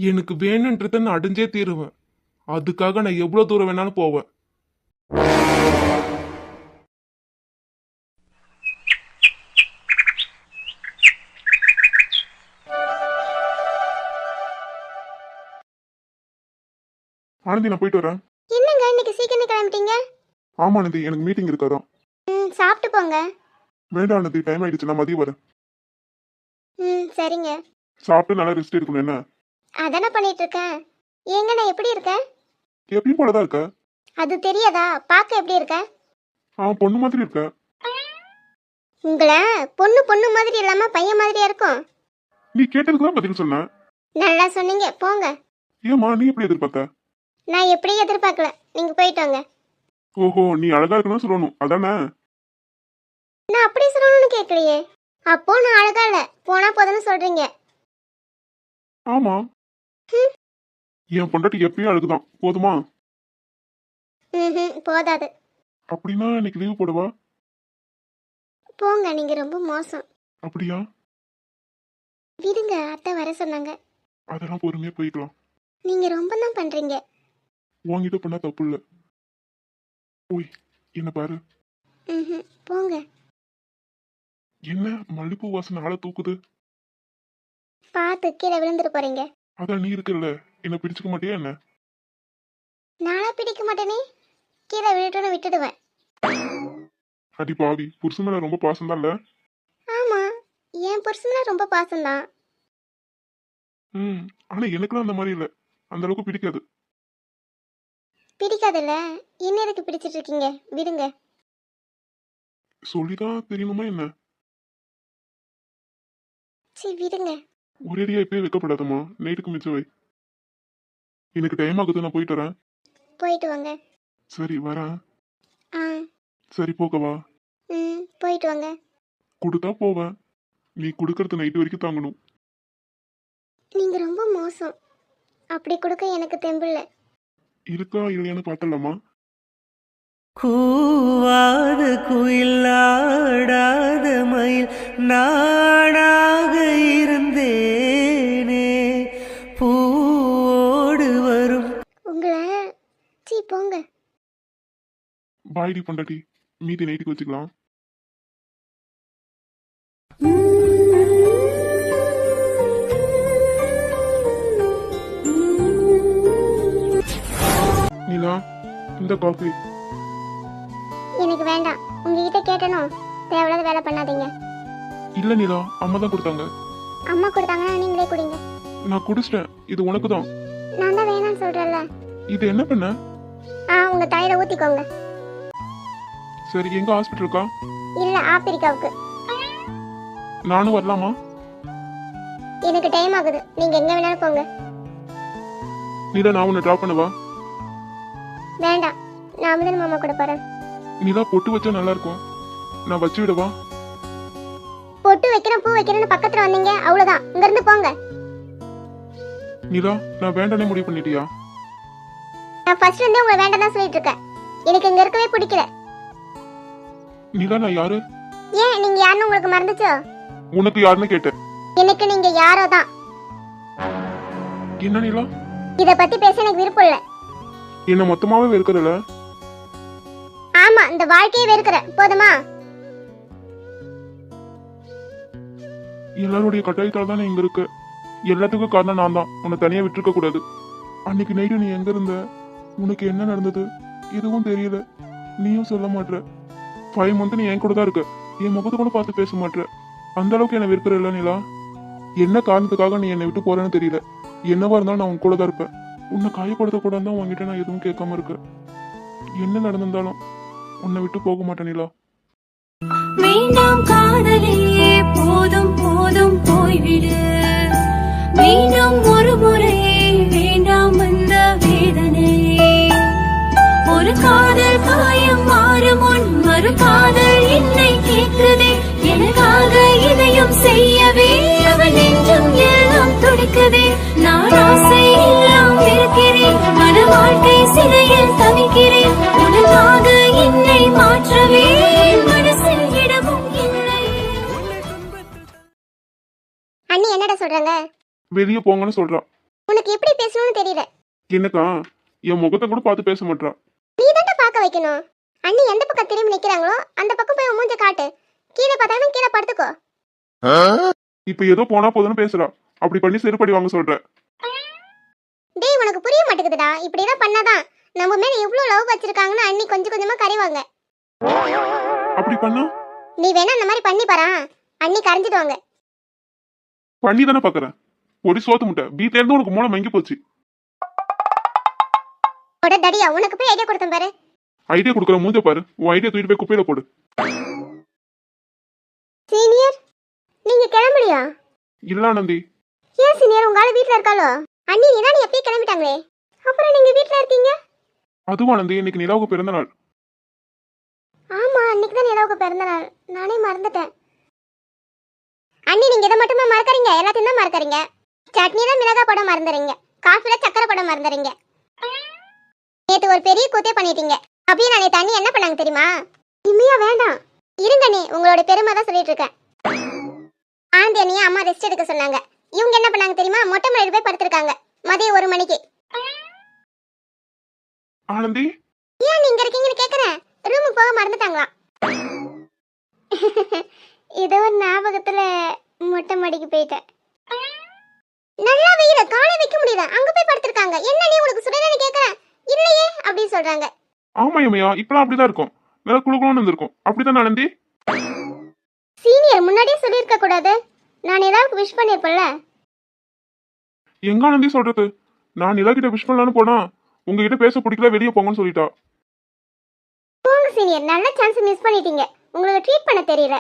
எனக்கு வேணுன்றத நான் அடைஞ்சே தீருவேன். அதுக்காக நான் எவ்வளவு தூரம் வேணாலும் போவேன். ஆனந்தி, நான் போயிட்டு வரேன். என்னங்க இன்னைக்கு சீக்கிரம் கிளம்பிட்டீங்க? ஆமா ஆனந்தி, எனக்கு மீட்டிங் இருக்காதான். சாப்பிட்டு போங்க. வேண்டாம் ஆனந்தி, டைம் ஆயிடுச்சு, நான் மதியம் வரேன். சரிங்க. சாப்பிட்டு நல்லா ரெஸ்ட் எடுக்கணும். என்ன அதானே பண்ணிட்டு இருக்கேன். ஏங்க நான் எப்படி இருக்கேன்? எப்பயும் போலதான் இருக்க. அது தெரியாதா? பார்க்க எப்படி இருக்க? பொண்ணு மாதிரி இருக்க. உங்களை பொண்ணு மாதிரி இல்லாம பையன் மாதிரியா இருக்கும். நீ கேட்டதுக்குதான் பதில் சொன்ன. நல்லா சொன்னீங்க, போங்க. ஏமா, நீ எப்படி எதிர்பார்த்த? நான் எப்படி எதிர்பார்க்கல, நீங்க போயிட்டு வாங்க. ஓஹோ, நீ அழகா இருக்கணும்னு சொல்லணும், அதானே? நான் அப்படி சொல்லணும்னு கேட்கலையே. அப்போ நான் அழகா இல்ல, போனா போதுன்னு சொல்றீங்க. ஆமா, என் பொண்டாட்டி எப்பயும் அழகுதான், போதுமா? போதாது. அப்படின்னா இன்னைக்கு லீவு போடுவா? போங்க, நீங்க ரொம்ப மோசம். அப்படியா? விடுங்க, அத்தை வர சொன்னாங்க. அதெல்லாம் பொறுமையா போய்க்கலாம். நீங்க ரொம்ப தான் பண்றீங்க. உன்கிட்ட பண்ணா தப்பு இல்ல. ஓய், என்ன பாரு. போங்க. என்ன மல்லிப்பூ வாசனை ஆள தூக்குது? பார்த்து கீழே விழுந்துட்டு போறீங்க. அதான் நீ இருக்கல, என்ன பிடிச்சுக்க மாட்டியா என்ன? நானா பிடிக்க மாட்டேனே, கீழே விழுட்டுன்னு விட்டுடுவேன். அடி பாவி, புருஷன் மேல ரொம்ப பாசம் தான் இல்ல? ஆமா, என் புருஷன் ரொம்ப பாசம்தான். ஆனா எனக்குலாம் அந்த மாதிரி இல்ல, அந்த அளவுக்கு பிடிக்காது. பிடிக்காதுல்ல, என்ன எதுக்கு பிடிச்சிட்டு இருக்கீங்க? விடுங்க. சொல்லிதான் தெரியணுமா என்ன? சரி விடுங்க. ஒரேடியா இப்பயே வைக்கப்படாதம்மா, நைட்டுக்கு மிச்சம் வை. எனக்கு டைம் ஆகுது, நான் போயிட்டு வரேன். போயிட்டு வாங்க. சரி வரேன். சரி போகவா? போயிட்டு வாங்க. கொடுத்தா போவேன், நீ கொடுக்கறது நைட்டு வரைக்கும் தாங்கணும். நீங்க ரொம்ப மோசம். அப்படி கொடுக்க எனக்கு தெம்பில்ல. இருக்கா இல்லையான்னு பார்த்தலாமா? கூவாத குயிலாடாத மயில் நாடாக இருந்தேனே பூவோடு வரும். உங்களை போங்க. பாய்டி பொண்டாட்டி, மீதி நைட்டுக்கு வச்சுக்கலாம். நீலா, இந்த காஃபி. எனக்கு வேண்டாம். உங்ககிட்ட கேட்டனும் தேவையில்லாத வேலை பண்ணாதீங்க. இல்ல நீலா, அம்மா தான் கொடுத்தாங்க. அம்மா கொடுத்தாங்கன்னா நீங்களே குடிங்க. நான் குடிச்சிட்டேன், இது உனக்கு தான். நான் தான் வேணாம்னு சொல்றேன்ல. இது என்ன பண்ண? உங்க தலையில ஊத்திக்கோங்க. சரி, எங்க ஹாஸ்பிட்டல் இருக்கா? இல்ல, ஆப்பிரிக்காவுக்கு. நானும் வரலாமா? எனக்கு டைம் ஆகுது, நீங்க எங்க வேணாலும் போங்க. நீலா, நான் உன்னை டிராப் பண்ணவா? வேண்டாம், நான் அமுதன் மாமா கூட போறேன். நீலா, பொட்டு வச்சா நல்லா இருக்கும், நான் வச்சு விடவா? பொட்டு வைக்கிறேன், பூ வைக்கிறேன்னு பக்கத்துல வந்தீங்க, அவ்வளவுதான். இங்க இருந்து போங்க. நீலா, நான் வேண்டானே முடிவு பண்ணிட்டியா? நான் ஃபர்ஸ்ட் இருந்தே உங்களை வேண்டாம் தான் சொல்லிட்டு இருக்கேன். எனக்கு இங்க இருக்கவே பிடிக்கல. நீலா, நான் யாரு? ஏன் நீங்க யாருன்னு உங்களுக்கு மறந்துச்சோ? உனக்கு யாருன்னு கேட்டேன். எனக்கு நீங்க யாரோ தான். என்ன நீலா? இத பத்தி பேச எனக்கு விருப்பம் இல்ல. என்ன மொத்தமாவே வெறுக்கறல? ஆமா, இந்த வாழ்க்கையை வெறுக்கற. போதுமா? எல்லாருடைய கட்டாயத்தால தான் இங்க இருக்க. எல்லாத்துக்கும் காரணம் நான் தான். உன்னை தனியா விட்டுருக்க கூடாது. அன்னைக்கு நைட்டு நீ எங்க இருந்த? உனக்கு என்ன நடந்தது? எதுவும் தெரியல, நீயும் சொல்ல மாட்ற. 5 months நீ என் கூட தான் இருக்க, என் முகத்தை கூட பார்த்து பேச மாட்ற. அந்த அளவுக்கு என்ன வெறுக்கிற இல்ல நீலா? என்ன காரணத்துக்காக நீ என்னை விட்டு போறேன்னு தெரியல. என்னவா இருந்தாலும் நான் உன் கூட தான் இருப்பேன். உன்னை காயப்படுத்த கூடாது தான் உங்ககிட்ட நான் எதுவும் கேட்காம இருக்கேன். என்ன நடந்திருந்தாலும் உன்னை விட்டு போக மாட்டேன் நீலா. வேண்டாம் காதலியே, போதும் போதும் போய்விடு. மீண்டும் ஒரு முறை காதல் காயம் மாறும் முன் மறு காதல் என்னை கேட்குதே எனக்காக இதையும் செய்யவே அவன் நெஞ்சும் எல்லாம் துடிக்குதே நான் ஆசை எல்லாம் இருக்கிறேன் மன வாழ்க்கை சிறையில் தவிக்கிறேன் உனக்காக என்னை மாற்றவே மனசில் இடமும் இல்லை. அண்ணி என்னடா சொல்றாங்க? வெளியே போங்கன்னு சொல்றா. உனக்கு எப்படி பேசணும்னு தெரியல. என்னக்கா என் முகத்தை கூட பார்த்து பேச மாட்டா. நீ தான்டா பார்க்க வைக்கணும். அண்ணி எந்த பக்கம் திரும்பி நிக்கிறாங்களோ அந்த பக்கம் போய் மூஞ்ச காட்டு. கீழே பார்த்தாலும் கீழே படுத்துக்கோ. இப்ப ஏதோ போனா போதுன்னு பேசுறா. அப்படி பண்ணி செருப்படி வாங்க சொல்ற. டேய் உனக்கு புரிய மாட்டேங்குதுடா. இப்படி எல்லாம் பண்ணாதான் நம்ம மேல எவ்வளவு லவ் வச்சிருக்காங்கன்னு அண்ணி கொஞ்சம் கொஞ்சமா கரைவாங்க. அப்படி பண்ணா நீ வேணா அந்த மாதிரி பண்ணி பாரா. அண்ணி கரைஞ்சிடுவாங்க. பண்ணி தானே பாக்குறேன். ஒரு சோத்து முட்டை வீட்ல இருந்து உனக்கு மூளை மங்கி போச்சு. ஓட டடியா உனக்கு போய் ஐடியா கொடுத்தேன் பாரு. ஐடியா கொடுக்குற மூஞ்ச பாரு. உன் ஐடியா தூக்கிட்டு போய் குப்பையில போடு. சீனியர் நீங்க கிளம்பலையா? இல்ல ஆனந்தி. ஏன் சீனியர் உங்க ஆளு வீட்ல இருக்காளோ? அண்ணி நீதான் எப்பயே கிளம்பிட்டாங்களே. அப்புறம் நீங்க வீட்ல இருக்கீங்க? அதுவும் ஆனந்தி இன்னைக்கு நிலாவுக்கு பிறந்த நாள். ஆமா அன்னைக்கு தான் நிலாவுக்கு பிறந்த நாள். நானே மறந்துட்டேன். அண்ணி நீங்க இதை மட்டுமா மறக்கறீங்க? எல்லாத்தையும் தான் மறக்கறீங்க. சட்னில மிளகா படம் மறந்துறீங்க. காஃபில சக்கரை படம் மறந்துறீங்க. நேத்து ஒரு பெரிய கூத்தே பண்ணிட்டீங்க. அப்படியே நான் நேத்து அண்ணி என்ன பண்ணாங்க தெரியுமா? இம்மியா வேண்டாம் இருங்க நீ உங்களோட பெருமை தான் சொல்லிட்டு இருக்கேன். ஆண்டி அண்ணியை அம்மா ரெஸ்ட் எடுக்க சொன்னாங்க. இவங்க என்ன பண்ணாங்க தெரியுமா? மொட்டை மாடியில் போய் படுத்திருக்காங்க மதியம் 1 மணிக்கு. ஆனந்தி ஏன் நீங்க இருக்கீங்கன்னு கேக்குறேன். ரூமுக்கு போக மறந்துட்டாங்களாம். ஏதோ ஒரு ஞாபகத்துல மொட்டை மாடிக்கு போயிட்டேன். நல்லா வெயில காலை வைக்க முடியல. அங்க போய் படுத்திருக்காங்க. என்ன நீ உனக்கு சுடலன்னு கேக்குறேன். இல்லையே அப்படின்னு சொல்றாங்க. ஆமா இமையா இப்பெல்லாம் அப்படிதான் இருக்கும். நல்லா குழுக்குழுன்னு இருந்திருக்கும். அப்படிதான் ஆனந்தி. சீனியர் முன்னாடியே சொல்லியிருக்க கூடாது. நான் ஏதாவது விஷ் பண்ணிருப்பேன்ல. எங்க ஆனந்தி சொல்றது? நான் நிலா கிட்ட விஷ் பண்ணலான்னு போனா உங்ககிட்ட பேச பிடிக்கல வெளியே போங்கன்னு சொல்லிட்டா. போங்க சீனியர் நல்ல சான்ஸ் மிஸ் பண்ணிட்டீங்க. உங்களுக்கு ட்ரீட் பண்ண தெரியல.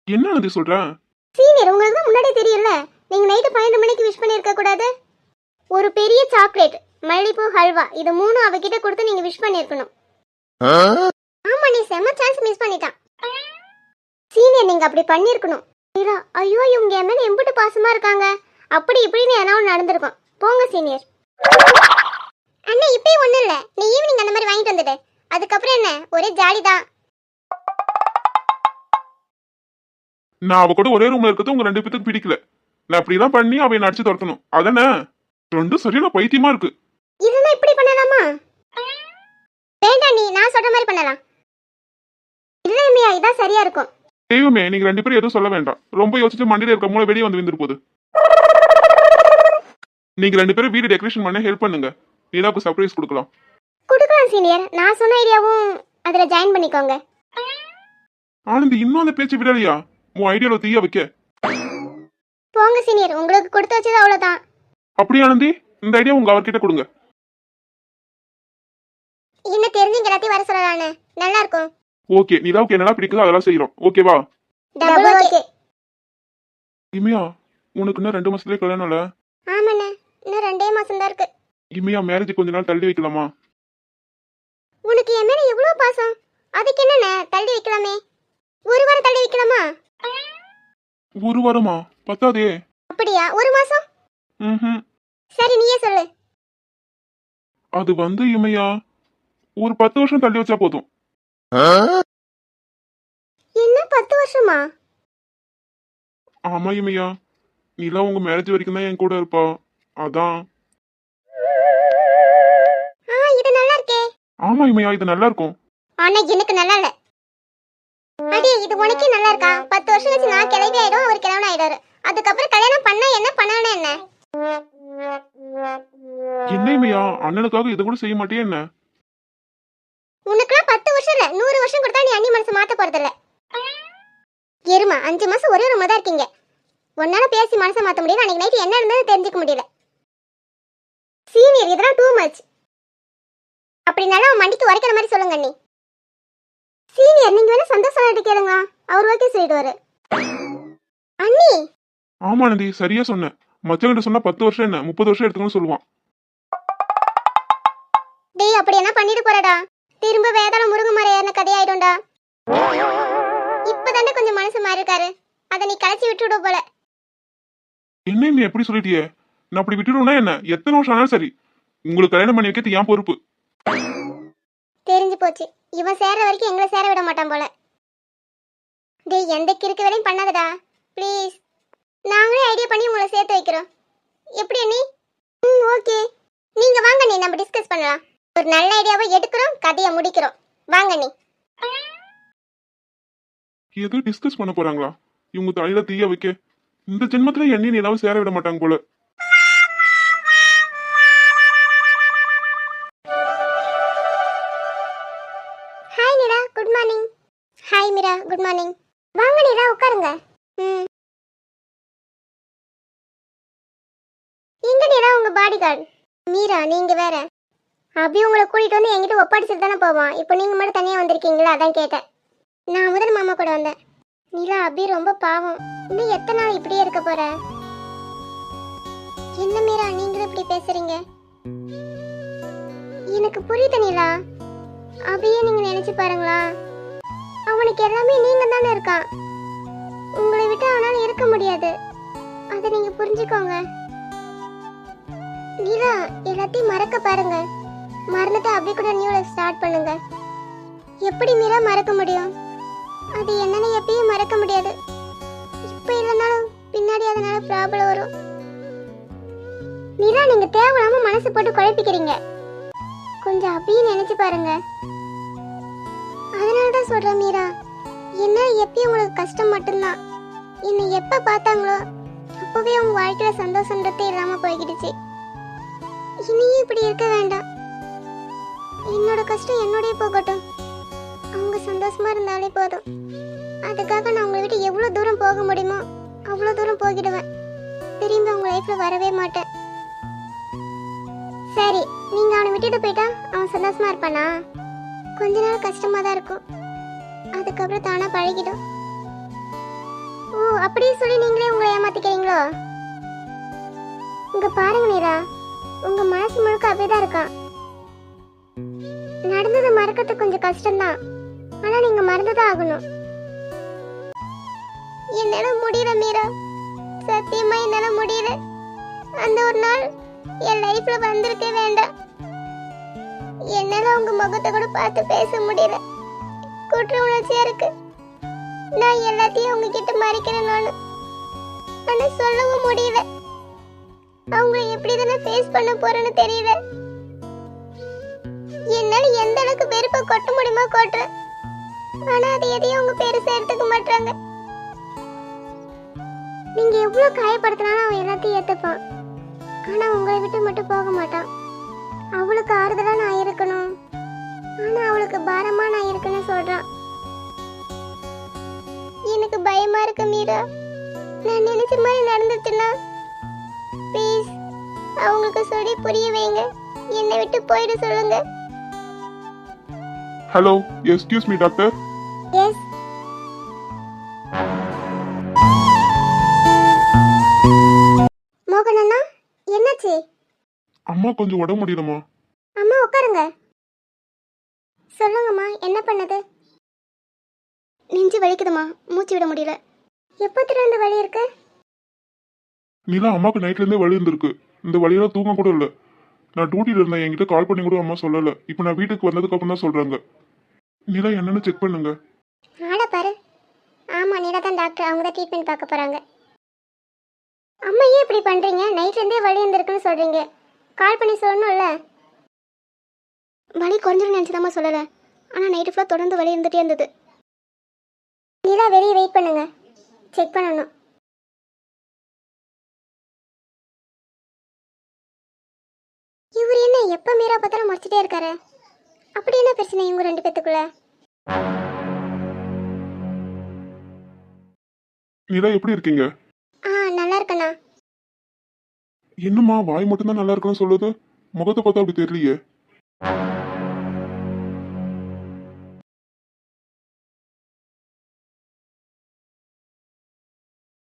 என்ன ஆனந்தி சொல்றேன்? சீனியர் உங்களுக்கு தான் முன்னாடியே தெரியல. நீங்க நைட்டு 12 மணிக்கு விஷ் பண்ணிருக்க கூடாது. ஒரு பெரிய சாக்லேட் மல்லிப்பூ ஹல்வா இது 3 அவகிட்ட கொடுத்து நீங்க விஷ் பண்ணிருக்கணும். ஆமா நீ செம சான்ஸ் மிஸ் பண்ணிட்டான். சீனியர் நீங்க அப்படி பண்ணிருக்கணும். ஐயோ இவங்க என் மேல எம்பிட்டு பாசமா இருக்காங்க. அப்படி இப்படின்னு ஏதாவது நடந்திருக்கும். போங்க சீனியர். அண்ணா இப்பயும் ஒண்ணும் இல்ல. நீ ஈவினிங் அந்த மாதிரி வாங்கிட்டு வந்துடு. அதுக்கப்புறம் என்ன ஒரே ஜாலி தான். நான் அவ கூட ஒரே ரூம்ல இருக்கிறது உங்க 2 பேத்துக்கு பிடிக்கல. நான் இப்படிலாம் பண்ணி அவ என்ன அடிச்சு துரத்தணும். அதானே? ரெண்டும் சரியான பைத்தியமா இருக்கு. இதெல்லாம் இப்படி பண்ணலாமா? வேண்டாம் நீ நான் சொல்ற மாதிரி பண்ணலாம். இல்லையா இதான் சரியா இருக்கும். தெய்வமே நீங்க 2 பேரும் எதுவும் சொல்ல வேண்டாம். ரொம்ப யோசிச்சு மண்டியில இருக்க மூளை வெளியே வந்து விழுந்துரு போகுது. நீங்க 2 பேரும் வீடு டெக்கரேஷன் பண்ண ஹெல்ப் பண்ணுங்க. நிலாவுக்கு சர்ப்ரைஸ் கொடுக்கலாம். கொடுக்கலாம் சீனியர். நான் சொன்ன ஐடியாவும் அதுல ஜாயின் பண்ணிக்கோங்க. ஆனந்தி இன்னும் அந்த பேச்சு விடலையா? உன் ஐடியால தீய வைக்க. போங்க சீனியர் உங்களுக்கு கொடுத்து வச்சது அவ்வளவுதான். அப்படி ஆனந்தி இந்த ஐடியா உங்க அவர்கிட்ட கொடுங்க. என்ன தெரிஞ்சு எல்லாத்தையும் வர சொல்லலான்னு நல்லா இருக்கும். ஓகே நிலாவுக்கு என்னெல்லாம் பிடிக்குதோ அதெல்லாம் செய்யறோம். ஓகேவா? Double okay. இமையா உனக்கு இன்னும் 2 மாசத்துலயே கல்யாணம் இல்ல? ஆமாண்ணே இன்னும் 2 மாசம் தான் இருக்கு. இமையா மேரேஜ் கொஞ்ச நாள் தள்ளி வைக்கலாமா? உனக்கு என் மேல எவ்வளவு பாசம். அதுக்கு என்னண்ணே தள்ளி வைக்கலாமே. 1 வாரம் தள்ளி வைக்கலாமா? 1 வாரமா? பத்தாதே. அப்படியா 1 மாசம்? சரி நீயே சொல்லு. அது வந்து இமையா ஒரு 10 வருஷம் தள்ளி வச்சா போதும். என்ன 10 வருஷமா? ஆமா இமையா நிலா உங்க மேரேஜ் வரைக்கும் தான் என் கூட இருப்பா. அதான். இது நல்லா இருக்கே. ஆமா இமையா இது நல்லா இருக்கும். ஆனா எனக்கு நல்லா இல்ல. அடி இது உனக்கே நல்லா இருக்கா? 10 வருஷம் கழிச்சு நான் கிளவி ஆயிடும் அவர் கிளவன ஆயிடாரு. அதுக்கப்புறம் கல்யாணம் பண்ணா என்ன பண்ணானே என்ன? என்ன இமையா அண்ணனுக்காக இதை கூட செய்ய மாட்டியே என்ன? உனக்குலாம் 10 வருஷம் இல்ல 100 வருஷம் கொடுத்தா நீ அண்ணி மனசு மாத்த போறது இல்ல. எருமா 5 மாசம் ஒரே ரூம்ல தான் இருக்கீங்க. உன்னால பேசி மனசை மாத்த முடியல. அன்னைக்கு நைட் என்ன இருந்தது தெரிஞ்சுக்க முடியல. சீனியர் இதெல்லாம் டூ மச். அப்படினால அவன் மண்டிக்கு உரைக்கிற மாதிரி சொல்லுங்க அண்ணி. சீனியர் நீங்க வேணா சந்தோஷம் கேளுங்க. அவர் ஓகே சொல்லிடுவாரு. அண்ணி ஆமா நந்தி சரியா சொன்ன. மச்சங்கிட்ட சொன்னா 10 வருஷம் என்ன 30 வருஷம் எடுத்துக்கணும்னு சொல்லுவான். டேய் அப்படி என்ன பண்ணிட்டு போறடா. திரும்ப வேதாளம் முருங்கை மரம் ஏறின கதையாயிடும்டா. இப்பதானே கொஞ்சம் மனசு மாறி இருக்காரு, அதை நீ களைச்சி விட்டு விட போல. என்ன நீ எப்படி சொல்லிட்டியே? நான் அப்படி விட்டுடுவேன்னா என்ன? எத்தனை வருஷம் ஆனாலும் சரி, உங்களுக்கு கல்யாணம் பண்ணி வைக்கிறது என் பொறுப்பு. தெரிஞ்சு போச்சு, இவன் சேர வரைக்கும் எங்களை சேர விட மாட்டான் போல. டேய், எந்த கிறுக்கு வேலையும் பண்ணாதடா ப்ளீஸ். நாங்களே ஐடியா பண்ணி உங்களை சேர்த்து வைக்கிறோம். எப்படி நீ? ஓகே, நீங்க வாங்க நீ, நம்ம டிஸ்கஸ் பண்ணலாம். ஒரு நல்ல ஐடியாவை எடுக்கிறோம், கதையை முடிக்கிறோம். வாங்க நீ. ஏதோ டிஸ்கஸ் பண்ண போறாங்களா? இவங்க தலையில தீய வைக்க இந்த ஜென்மத்துல என்னையும் நிலாவும் சேர விட மாட்டாங்க போல. Hi Nila, good morning. Hi Meera, good morning. வாங்க நிலா, உட்காருங்க. எங்க நிலா உங்க பாடி கார்டு? மீரா, நீங்க வேற. அபி உங்களை கூட்டிட்டு வந்து என்கிட்ட ஒப்படைச்சிட்டு தானே போவான். இப்போ நீங்க மட்டும் தனியா வந்திருக்கீங்களா, அதான் கேட்டேன். நான் முதல் மாமா கூட வந்தேன். நிலா, அபி ரொம்ப பாவம். இன்னும் எத்தனை நாள் இப்படியே இருக்க போற? என்ன மீரா நீங்களும் இப்படி பேசுறீங்க? எனக்கு புரியுது நிலா. அபியே நீங்க நினைச்சு பாருங்களா, அவனுக்கு எல்லாமே நீங்க தானே இருக்கான். உங்களை விட்டு அவனால இருக்க முடியாது, அதை நீங்க புரிஞ்சுக்கோங்க. நிலா, எல்லாத்தையும் மறக்க பாருங்க. மறந்துட்டு அப்படி கூட நியூ லைஃப் ஸ்டார்ட் பண்ணுங்க. எப்படி மீரா மறக்க முடியும்? அது என்னன்னு எப்பயும் மறக்க முடியாது. இப்ப இல்லைனாலும் பின்னாடி அதனால ப்ராப்ளம் வரும். மீரா, நீங்க தேவையில்லாம மனசு போட்டு குழப்பிக்கிறீங்க. கொஞ்சம் அப்படியே நினைச்சு பாருங்க. அதனாலதான் சொல்றேன் மீரா, என்ன எப்பயும் உங்களுக்கு கஷ்டம் மட்டும்தான். என்னை எப்ப பார்த்தாங்களோ அப்பவே உங்க வாழ்க்கையில சந்தோஷன்றதே இல்லாம போய்கிடுச்சு. இனியும் இப்படி இருக்க வேண்டாம். என்னோட கஷ்டம் என்னோடய போகட்டும். அவங்க சந்தோஷமா இருந்தாலே போதும். அதுக்காக நான் உங்களை விட்டு எவ்வளவு தூரம் போக முடியுமோ அவ்வளவு தூரம் போகிடுவேன். திரும்பி உங்க லைஃப்ல வரவே மாட்டேன். சரி, நீங்க அவனை விட்டுட்டு போயிட்டா அவன் சந்தோஷமா இருப்பானா? கொஞ்ச நாள் கஷ்டமா தான் இருக்கும், அதுக்கப்புறம் தானா பழகிடும். ஓ, அப்படியே சொல்லி நீங்களே உங்களை ஏமாத்திக்கிறீங்களோ? இங்க பாருங்க நீரா, உங்க மனசு முழுக்க அப்படிதான் இருக்கான். நடந்தது மறக்கிறது கொஞ்சம் கஷ்டம்தான், ஆனா நீங்க மறந்துதான் ஆகணும். என்னால முடியல மீரா, சத்தியமா என்னால முடியல. அந்த ஒரு நாள் என் லைஃப்ல வந்திருக்க வேண்டாம். என்னால உங்க முகத்தை கூட பார்த்து பேச முடியல. குற்ற உணர்ச்சியா இருக்கு. நான் எல்லாத்தையும் அவங்க கிட்ட மறைக்கிறேன் நானு, ஆனா சொல்லவும் முடியல. அவங்கள எப்படி தானே ஃபேஸ் பண்ண போறேன்னு தெரியல. என்னால எந்த அளவுக்கு வெறுப்பை கொட்ட முடியுமா கொட்டுறேன், ஆனா அது எதையும் அவங்க பெருசா எடுத்துக்க மாட்டாங்க. நீங்க எவ்வளவு காயப்படுத்தினாலும் அவன் எல்லாத்தையும் ஏத்துப்பான், ஆனா உங்களை விட்டு மட்டும் போக மாட்டான். அவளுக்கு ஆறுதலா நான் இருக்கணும், ஆனா அவளுக்கு பாரமா நான் இருக்கணும்னு சொல்றான். எனக்கு பயமா இருக்கு மீரா. நான் நினைச்ச மாதிரி நடந்துச்சுன்னா ப்ளீஸ் அவங்களுக்கு சொல்லி புரிய வைங்க. என்னை விட்டு போயிட சொல்லுங்க. Hello, excuse me doctor. S. மோகன் அண்ணா, என்னாச்சு? அம்மா கொஞ்சம் உடம்பு முடியலம்மா. அம்மா உட்காருங்க. சொல்லுங்கம்மா, என்ன பண்ணது? நெஞ்சு வலிக்குதுமா, மூச்சு விட முடியல. எப்பத்துல இருந்து வலி இருக்கு? நிலா, அம்மாக்கு நைட்ல இருந்தே வலி இருந்திருக்கு. இந்த வலியெல்லாம் தூங்க கூட இல்லை. நான் டியூட்டில இருந்தேன், என்கிட்ட கால் பண்ணி கூட அம்மா சொல்லல. இப்போ நான் வீட்டுக்கு வந்ததுக்கு அப்புறம் தான் சொல்றாங்க. நிலா, என்னன்னு செக் பண்ணுங்க. ஆட பாரு. ஆமா, நிலா தான் டாக்டர், அவங்க தான் ட்ரீட்மெண்ட் பார்க்க போறாங்க. அம்மா ஏன் இப்படி பண்றீங்க? நைட்ல இருந்தே வலி இருந்திருக்குன்னு சொல்றீங்க, கால் பண்ணி சொல்லணும்ல. வலி குறைஞ்சிரும் நினைச்சதாம்மா சொல்லல, ஆனா நைட்டு ஃபுல்லா தொடர்ந்து வலி இருந்துட்டே இருந்தது. நிலா, வெளியே வெயிட் பண்ணுங்க, செக் பண்ணணும். இவர் என்ன எப்ப மீரா பார்த்தாலும் மறைச்சிட்டே இருக்காரு? அப்படி என்ன பிரச்சனை இவங்க ரெண்டு பேத்துக்குள்ள? நிலா, எப்படி இருக்கீங்க? நல்லா இருக்கண்ணா. என்னம்மா வாய் மட்டும்தான் நல்லா இருக்குன்னு சொல்லுது, முகத்தை பார்த்தா அப்படி தெரியலையே.